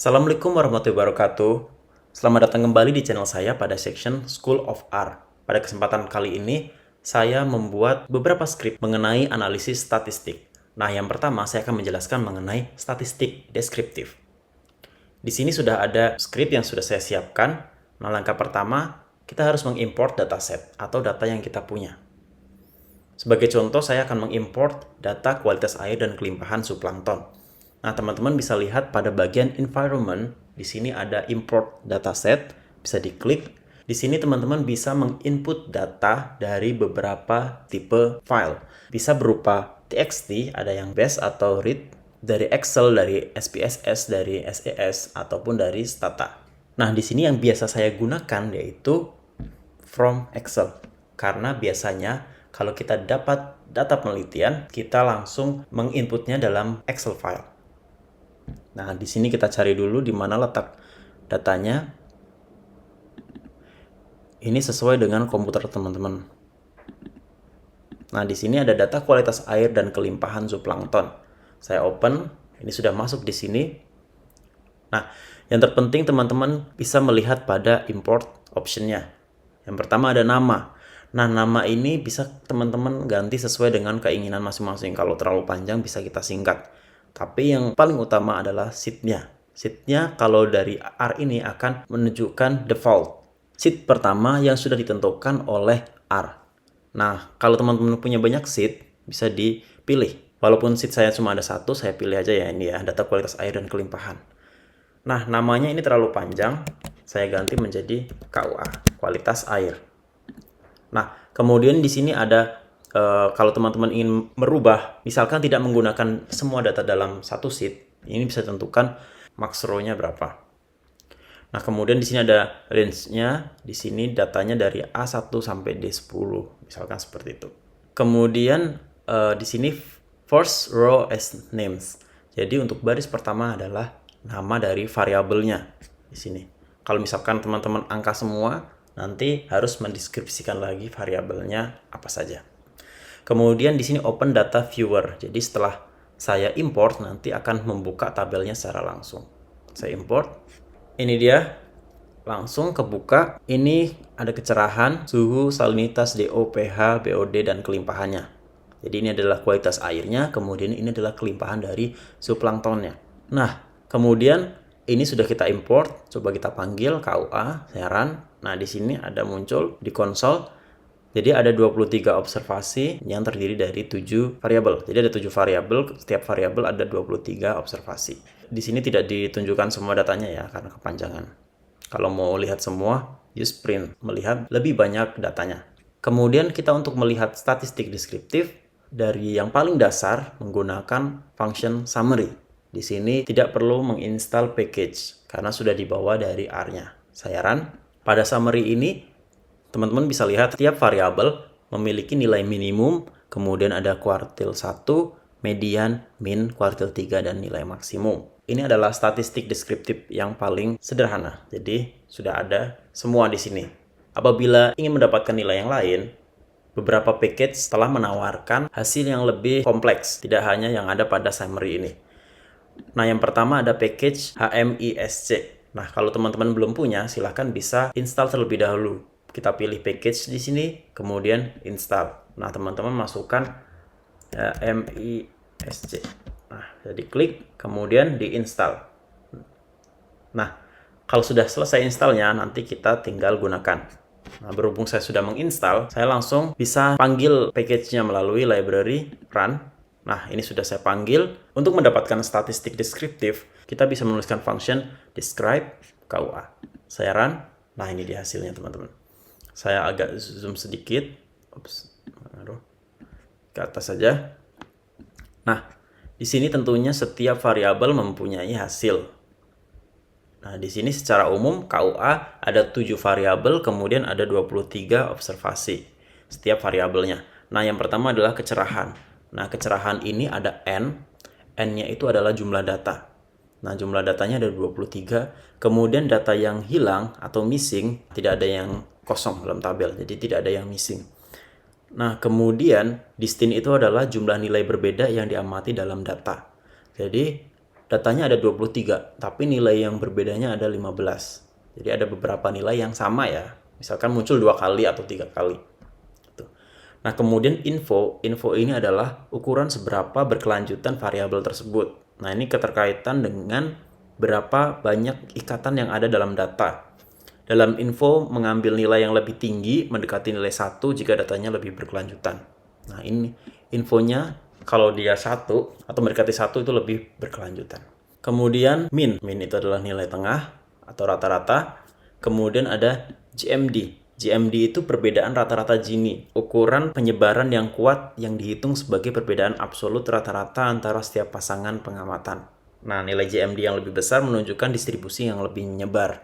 Assalamualaikum warahmatullahi wabarakatuh. Selamat datang kembali di channel saya pada section School of Art. Pada kesempatan kali ini, saya membuat beberapa skrip mengenai analisis statistik. Nah, yang pertama saya akan menjelaskan mengenai statistik deskriptif. Di sini sudah ada skrip yang sudah saya siapkan. Nah, langkah pertama, kita harus mengimport dataset atau data yang kita punya. Sebagai contoh, saya akan mengimport data kualitas air dan kelimpahan zooplankton. Nah, teman-teman bisa lihat pada bagian environment, di sini ada import dataset, bisa diklik. Di sini teman-teman bisa menginput data dari beberapa tipe file. Bisa berupa TXT, ada yang base atau read, dari Excel, dari SPSS, dari SES, ataupun dari Stata. Nah, di sini yang biasa saya gunakan yaitu from Excel. Karena biasanya kalau kita dapat data penelitian, kita langsung menginputnya dalam Excel file. Nah, di sini kita cari dulu di mana letak datanya. Ini sesuai dengan komputer teman-teman. Nah, di sini ada data kualitas air dan kelimpahan zooplankton. Saya open, ini sudah masuk di sini. Nah, yang terpenting teman-teman bisa melihat pada import optionnya. Yang pertama ada nama. Nah, nama ini bisa teman-teman ganti sesuai dengan keinginan masing-masing. Kalau terlalu panjang bisa kita singkat. Tapi yang paling utama adalah sheet-nya. Sheet-nya kalau dari R ini akan menunjukkan default. Sheet pertama yang sudah ditentukan oleh R. Nah, kalau teman-teman punya banyak sheet, bisa dipilih. Walaupun sheet saya cuma ada satu, saya pilih aja ya ini ya, data kualitas air dan kelimpahan. Nah, namanya ini terlalu panjang, saya ganti menjadi KUA, kualitas air. Nah, kemudian di sini ada kalau teman-teman ingin merubah, misalkan tidak menggunakan semua data dalam satu sheet, ini bisa tentukan max row-nya berapa. Nah, kemudian di sini ada range-nya, di sini datanya dari A1 sampai D10, misalkan seperti itu. Kemudian di sini first row as names. Jadi untuk baris pertama adalah nama dari variabelnya di sini. Kalau misalkan teman-teman angka semua, nanti harus mendeskripsikan lagi variabelnya apa saja. Kemudian di sini open data viewer. Jadi setelah saya import nanti akan membuka tabelnya secara langsung. Saya import. Ini dia langsung kebuka. Ini ada kecerahan, suhu, salinitas, DO, pH, BOD dan kelimpahannya. Jadi ini adalah kualitas airnya, kemudian ini adalah kelimpahan dari zooplanktonnya. Nah, kemudian ini sudah kita import, coba kita panggil KUA, saya run. Nah, di sini ada muncul di konsol. Jadi ada 23 observasi yang terdiri dari 7 variabel. Jadi ada 7 variabel, setiap variabel ada 23 observasi. Di sini tidak ditunjukkan semua datanya ya, karena kepanjangan. Kalau mau lihat semua, use print, melihat lebih banyak datanya. Kemudian kita untuk melihat statistik deskriptif, dari yang paling dasar menggunakan function summary. Di sini tidak perlu menginstal package, karena sudah dibawa dari R-nya. Saya run. Pada summary ini, teman-teman bisa lihat setiap variabel memiliki nilai minimum, kemudian ada kuartil 1, median, min, kuartil 3, dan nilai maksimum. Ini adalah statistik deskriptif yang paling sederhana. Jadi sudah ada semua di sini. Apabila ingin mendapatkan nilai yang lain, beberapa package telah menawarkan hasil yang lebih kompleks, tidak hanya yang ada pada summary ini. Nah, yang pertama ada package HMISC. Nah, kalau teman-teman belum punya, silahkan bisa install terlebih dahulu. Kita pilih package di sini, kemudian install. Nah, teman-teman masukkan HMISC. Nah, jadi klik, kemudian diinstal. Nah, kalau sudah selesai installnya, nanti kita tinggal gunakan. Nah, berhubung saya sudah menginstal, saya langsung bisa panggil package-nya melalui library run. Nah, ini sudah saya panggil. Untuk mendapatkan statistik deskriptif, kita bisa menuliskan function describe KUA. Saya run. Nah, ini dia hasilnya, teman-teman. Saya agak zoom sedikit. Ke atas saja. Nah, di sini tentunya setiap variabel mempunyai hasil. Nah, di sini secara umum KUA ada 7 variabel, kemudian ada 23 observasi setiap variabelnya. Nah, yang pertama adalah kecerahan. Nah, kecerahan ini ada N. N-nya itu adalah jumlah data. Nah, jumlah datanya ada 23. Kemudian data yang hilang atau missing, tidak ada yang kosong dalam tabel. Jadi tidak ada yang missing. Nah, kemudian distinct itu adalah jumlah nilai berbeda yang diamati dalam data. Jadi datanya ada 23, tapi nilai yang berbedanya ada 15. Jadi ada beberapa nilai yang sama ya. Misalkan muncul 2 kali atau 3 kali. Nah, kemudian info ini adalah ukuran seberapa berkelanjutan variabel tersebut. Nah, ini keterkaitan dengan berapa banyak ikatan yang ada dalam data. Dalam info mengambil nilai yang lebih tinggi mendekati nilai 1 jika datanya lebih berkelanjutan. Nah, ini infonya kalau dia 1 atau mendekati 1 itu lebih berkelanjutan. Kemudian min itu adalah nilai tengah atau rata-rata. Kemudian ada GMD. GMD itu perbedaan rata-rata Gini, ukuran penyebaran yang kuat yang dihitung sebagai perbedaan absolut rata-rata antara setiap pasangan pengamatan. Nah, nilai GMD yang lebih besar menunjukkan distribusi yang lebih menyebar.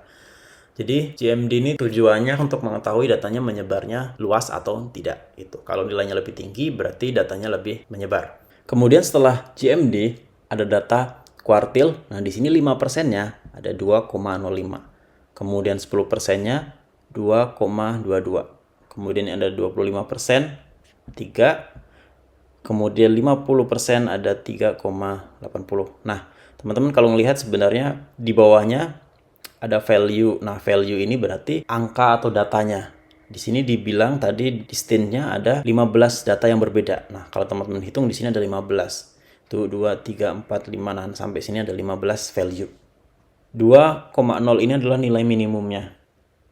Jadi GMD ini tujuannya untuk mengetahui datanya menyebarnya luas atau tidak. Itu. Kalau nilainya lebih tinggi berarti datanya lebih menyebar. Kemudian setelah GMD ada data kuartil. Nah, di sini 5%-nya ada 2,05. Kemudian 10%-nya 2,22. Kemudian ada 25%, 3. Kemudian 50% ada 3,80. Nah, teman-teman kalau melihat sebenarnya di bawahnya ada value. Nah, value ini berarti angka atau datanya. Di sini dibilang tadi distinnya ada 15 data yang berbeda. Nah, kalau teman-teman hitung di sini ada 15. Tuh 2, 3, 4, 5, nah sampai sini ada 15 value. 2,0 ini adalah nilai minimumnya.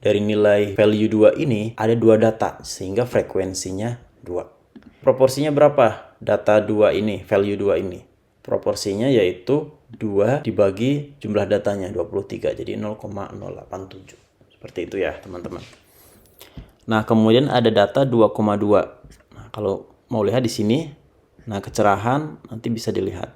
Dari nilai value 2 ini ada 2 data sehingga frekuensinya 2. Proporsinya berapa? Data 2 ini, value 2 ini. Proporsinya yaitu 2 dibagi jumlah datanya 23, jadi 0,087. Seperti itu ya, teman-teman. Nah, kemudian ada data 2,2. Nah, kalau mau lihat di sini, nah kecerahan nanti bisa dilihat.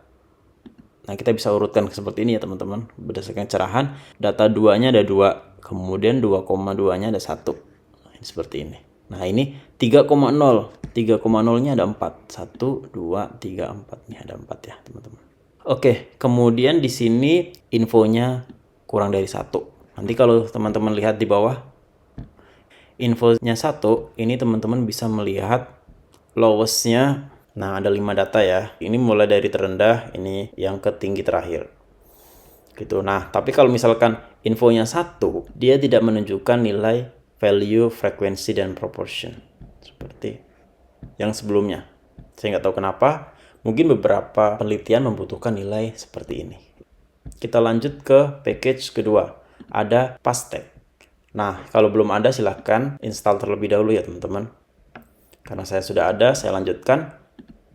Nah, kita bisa urutkan seperti ini ya, teman-teman. Berdasarkan cerahan, data 2-nya ada 2, kemudian 2,2-nya ada 1. Nah, ini seperti ini. Nah, ini 3,0. 3,0-nya ada 4. 1, 2, 3, 4. Ini ada 4 ya, teman-teman. Oke, kemudian di sini infonya kurang dari 1. Nanti kalau teman-teman lihat di bawah, infonya 1, ini teman-teman bisa melihat lowest-nya. Nah, ada 5 data ya. Ini mulai dari terendah, ini yang ke tinggi terakhir. Gitu. Nah, tapi kalau misalkan infonya 1, dia tidak menunjukkan nilai value, frekuensi, dan proportion. Seperti yang sebelumnya. Saya nggak tahu kenapa. Mungkin beberapa penelitian membutuhkan nilai seperti ini. Kita lanjut ke package kedua. Ada Pastek. Nah, kalau belum ada silahkan install terlebih dahulu ya, teman-teman. Karena saya sudah ada, saya lanjutkan.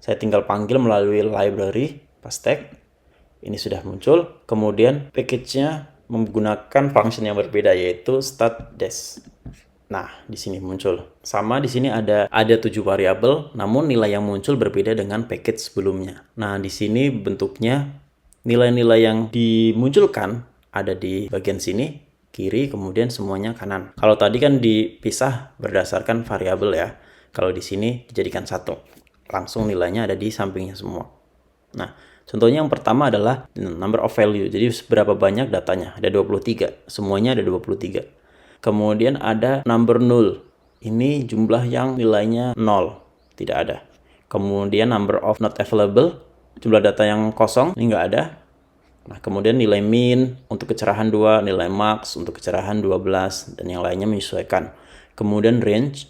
Saya tinggal panggil melalui library Pastek. Ini sudah muncul. Kemudian package-nya menggunakan function yang berbeda yaitu start_dash. Nah, di sini muncul. Sama di sini ada 7 variabel, namun nilai yang muncul berbeda dengan package sebelumnya. Nah, di sini bentuknya nilai-nilai yang dimunculkan ada di bagian sini, kiri, kemudian semuanya kanan. Kalau tadi kan dipisah berdasarkan variabel ya. Kalau di sini dijadikan satu. Langsung nilainya ada di sampingnya semua. Nah, contohnya yang pertama adalah number of value. Jadi seberapa banyak datanya? Ada 23. Semuanya ada 23. Kemudian ada number null. Ini jumlah yang nilainya 0. Tidak ada. Kemudian number of not available. Jumlah data yang kosong. Ini nggak ada. Nah, kemudian nilai min untuk kecerahan 2. Nilai max untuk kecerahan 12. Dan yang lainnya menyesuaikan. Kemudian range.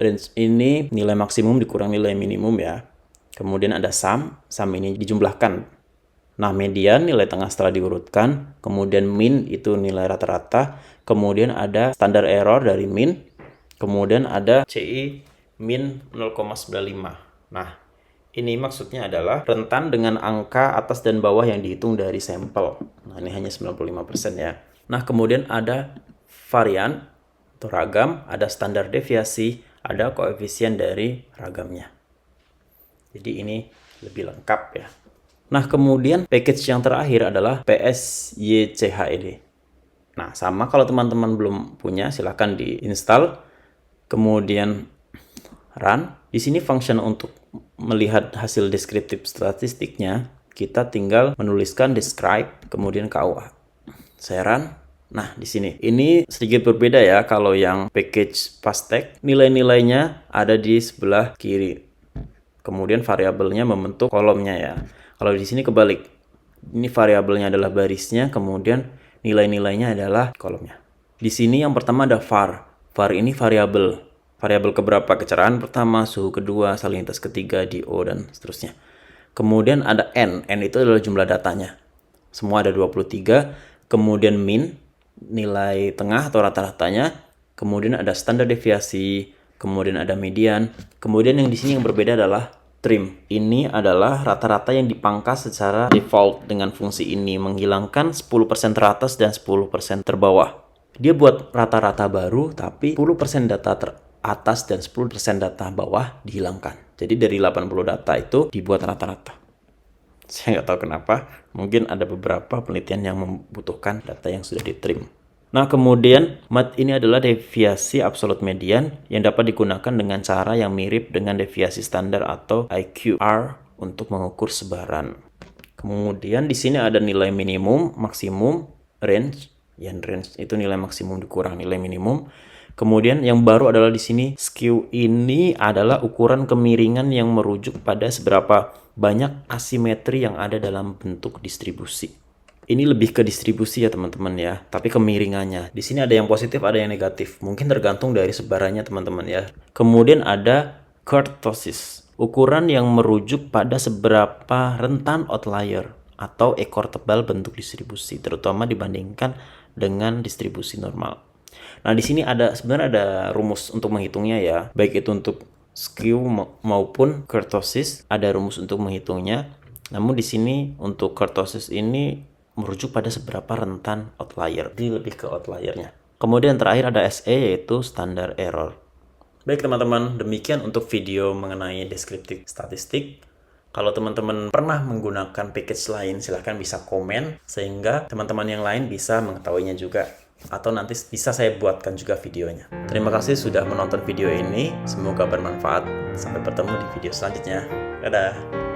Range ini nilai maksimum dikurang nilai minimum ya. Kemudian ada sum ini dijumlahkan. Nah, median nilai tengah setelah diurutkan. Kemudian min itu nilai rata-rata. Kemudian ada standar error dari min. Kemudian ada CI min 0,95. Nah, ini maksudnya adalah rentan dengan angka atas dan bawah yang dihitung dari sampel. Nah, ini hanya 95% ya. Nah, kemudian ada varian atau ragam, ada standar deviasi, ada koefisien dari ragamnya. Jadi ini lebih lengkap ya. Nah, kemudian package yang terakhir adalah PSYCHED. Nah, sama kalau teman-teman belum punya silahkan diinstal. Kemudian run. Di sini function untuk melihat hasil deskriptif statistiknya, kita tinggal menuliskan describe kemudian KUA. Saya run. Nah, di sini. Ini sedikit berbeda ya kalau yang package Pastek. Nilai-nilainya ada di sebelah kiri. Kemudian variabelnya membentuk kolomnya ya. Kalau di sini kebalik. Ini variabelnya adalah barisnya, kemudian nilai-nilainya adalah kolomnya. Di sini yang pertama ada var. Var ini variabel. Variabel keberapa? Kecerahan pertama, suhu kedua, salinitas ketiga, DO, dan seterusnya. Kemudian ada N. N itu adalah jumlah datanya. Semua ada 23. Kemudian min, nilai tengah atau rata-ratanya. Kemudian ada standar deviasi. Kemudian ada median. Kemudian yang di sini yang berbeda adalah trim. Ini adalah rata-rata yang dipangkas secara default dengan fungsi ini, menghilangkan 10% teratas dan 10% terbawah. Dia buat rata-rata baru, tapi 10% data teratas dan 10% data bawah dihilangkan. Jadi dari 80 data itu dibuat rata-rata. Saya nggak tahu kenapa, mungkin ada beberapa penelitian yang membutuhkan data yang sudah ditrim. Nah, kemudian MAD ini adalah deviasi absolut median yang dapat digunakan dengan cara yang mirip dengan deviasi standar atau IQR untuk mengukur sebaran. Kemudian di sini ada nilai minimum, maksimum, range. Yang range itu nilai maksimum dikurang nilai minimum. Kemudian yang baru adalah di sini skew. Ini adalah ukuran kemiringan yang merujuk pada seberapa banyak asimetri yang ada dalam bentuk distribusi. Ini lebih ke distribusi ya teman-teman ya, tapi kemiringannya. Di sini ada yang positif, ada yang negatif. Mungkin tergantung dari sebarannya teman-teman ya. Kemudian ada kurtosis, ukuran yang merujuk pada seberapa rentan outlier atau ekor tebal bentuk distribusi, terutama dibandingkan dengan distribusi normal. Nah, di sini sebenarnya ada rumus untuk menghitungnya ya, baik itu untuk skew maupun kurtosis, ada rumus untuk menghitungnya. Namun di sini untuk kurtosis ini merujuk pada seberapa rentan outlier. Jadi lebih ke outliernya. Kemudian terakhir ada SE, yaitu standar error. Baik teman-teman, demikian untuk video mengenai deskriptif statistik. Kalau teman-teman pernah menggunakan package lain, silahkan bisa komen sehingga teman-teman yang lain bisa mengetahuinya juga. Atau nanti bisa saya buatkan juga videonya. Terima kasih sudah menonton video ini. Semoga bermanfaat. Sampai bertemu di video selanjutnya. Dadah!